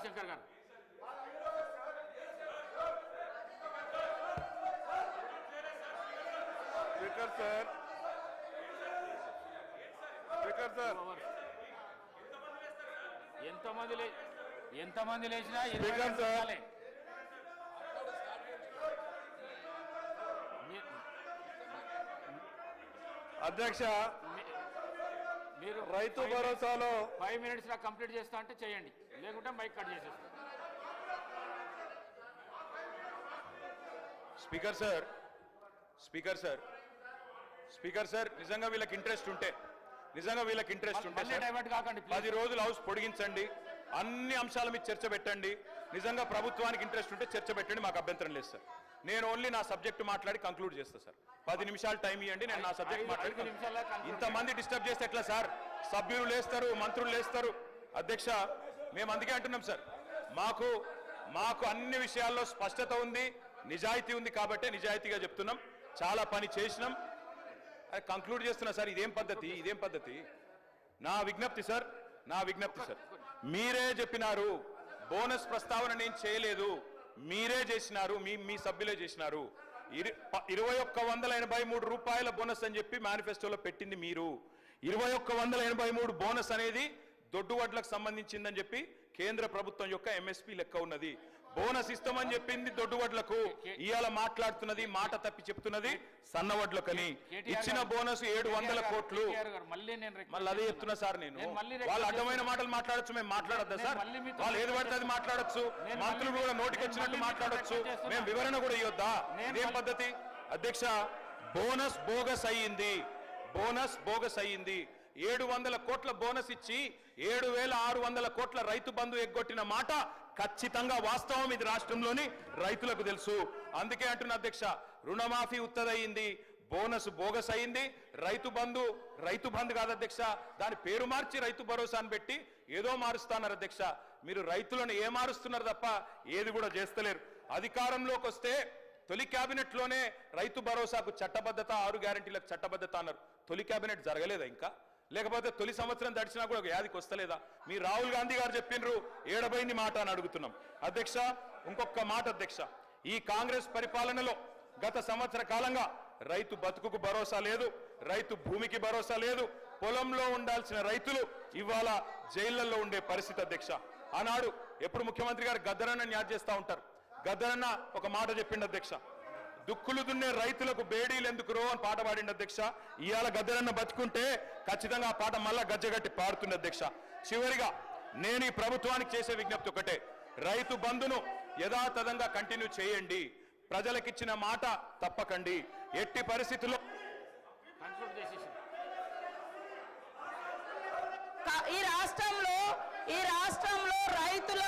శివశంకర్ గారు. Speaker sir, speaker sir, ఎంతమంది లేచినా స్పీకర్ సార్, అధ్యక్ష, మీరు రైతు భరోసాలో 5 minutes లా కంప్లీట్ చేస్తా అంటే చేయండి, లేకుంటే మైక్ కట్ చేసేస్తాం. Speaker sir, speaker sir, speaker sir, నిజంగా వీళ్ళకి ఇంట్రెస్ట్ ఉంటే డైవర్ట్ కాకండి. 10 రోజులు హౌస్ పొడిగించండి, అన్ని అంశాల మీద చర్చ పెట్టండి. నిజంగా ప్రభుత్వానికి ఇంట్రెస్ట్ ఉంటే చర్చ పెట్టండి, మాకు అభ్యంతరం లేదు సార్. నేను ఓన్లీ నా సబ్జెక్ట్ మాట్లాడి కంక్లూడ్ చేస్తా సార్. 10 నిమిషాలు టైం ఇవ్వండి, నేను నా సబ్జెక్ట్ మాట్లాడి. ఇంతమంది డిస్టర్బ్ చేస్తే ఎట్లా సార్? సభ్యులు లేస్తారు, మంత్రులు లేస్తారు. అధ్యక్ష, మేము అందుకే అంటున్నాం సార్, మాకు అన్ని విషయాల్లో స్పష్టత ఉంది, నిజాయితీ ఉంది కాబట్టి నిజాయితీగా చెప్తున్నాం. చాలా పని చేసినాం, కంక్లూడ్ చేస్తున్నా సార్. ఇదేం పద్ధతి? నా విజ్ఞప్తి సార్, మీరే చెప్పినారు బోనస్ ప్రస్తావన నేను చేయలేదు, మీరే చేసినారు, మీ సభ్యులే చేసినారు. 2183 రూపాయల బోనస్ అని చెప్పి మేనిఫెస్టోలో పెట్టింది మీరు. 2183 బోనస్ అనేది దొడ్డు వడ్లకు సంబంధించిందని చెప్పి కేంద్ర ప్రభుత్వం యొక్క ఎంఎస్పీ లెక్క ఉన్నది. బోనస్ ఇస్తామని చెప్పింది దొడ్డు వడ్లకు, ఇవాళ మాట్లాడుతున్నది మాట తప్పి చెప్తున్నది సన్నవడ్లకని. ఇచ్చిన బోనస్ 700 కోట్లు. మళ్ళీ అదే చెప్తున్నా సార్. నేను వాళ్ళు అడ్డమైన మాటలు మాట్లాడచ్చు, మేము మాట్లాడద్దా సార్? వాళ్ళు ఏది పడితే అది మాట్లాడచ్చు, మంత్రులు కూడా నోటికి వచ్చినట్టు మాట్లాడచ్చు, మేము వివరణ కూడా ఇవ్వద్దా? ఇదేం పద్ధతి? అధ్యక్ష, బోనస్ బోగస్ అయ్యింది. 700 కోట్ల బోనస్ ఇచ్చి 7600 కోట్ల రైతు బంధు ఎగ్గొట్టిన మాట ఖచ్చితంగా వాస్తవం. ఇది రాష్ట్రంలోని రైతులకు తెలుసు. అందుకే అంటున్న అధ్యక్ష, రుణమాఫీ ఉత్తదయింది, బోనస్ బోగస్ అయింది. రైతు బంధు కాదు అధ్యక్ష, దాని పేరు మార్చి రైతు భరోసా అని పెట్టి ఏదో మారుస్తున్నారు అధ్యక్ష. మీరు రైతులను ఏ మారుస్తున్నారు తప్ప ఏది కూడా చేస్తలేరు. అధికారంలోకి వస్తే తొలి క్యాబినెట్ లోనే రైతు భరోసాకు చట్టబద్ధత, 6 గ్యారెంటీలకు చట్టబద్ధత అన్నారు. తొలి క్యాబినెట్ జరగలేదా ఇంకా? లేకపోతే తొలి సంవత్సరం దడిచినా కూడా ఒక యాదికి వస్తలేదా? మీ రాహుల్ గాంధీ గారు చెప్పిండ్రు, ఏడబైంది మాట అని అడుగుతున్నాం. అధ్యక్ష, ఇంకొక మాట అధ్యక్ష, ఈ కాంగ్రెస్ పరిపాలనలో గత సంవత్సర కాలంగా రైతు బతుకుకు భరోసా లేదు, రైతు భూమికి భరోసా లేదు. పొలంలో ఉండాల్సిన రైతులు ఇవాళ జైళ్లలో ఉండే పరిస్థితి అధ్యక్ష. ఆనాడు ఎప్పుడు ముఖ్యమంత్రి గారు గద్దరన్న న్యాయ చేస్తూ ఉంటారు. గద్దరన్న ఒక మాట చెప్పిండు అధ్యక్ష, దుక్కులు దున్నే రైతులకు బేడీలు ఎందుకురో అని పాట పాడిండు అధ్యక్ష. ఇవాళ గద్దరన్న బతుకుంటే ఖచ్చితంగా ఆ పాట మళ్ళా గజ్జగట్టి పాడుతుంది అధ్యక్ష. చివరిగా నేను ఈ ప్రభుత్వానికి చేసే విజ్ఞప్తి ఒకటే, రైతు బంధును యథాతథంగా కంటిన్యూ చేయండి, ప్రజలకిచ్చిన మాట తప్పకండి. ఎట్టి పరిస్థితుల్లో ఈ రాష్ట్రంలో రైతుల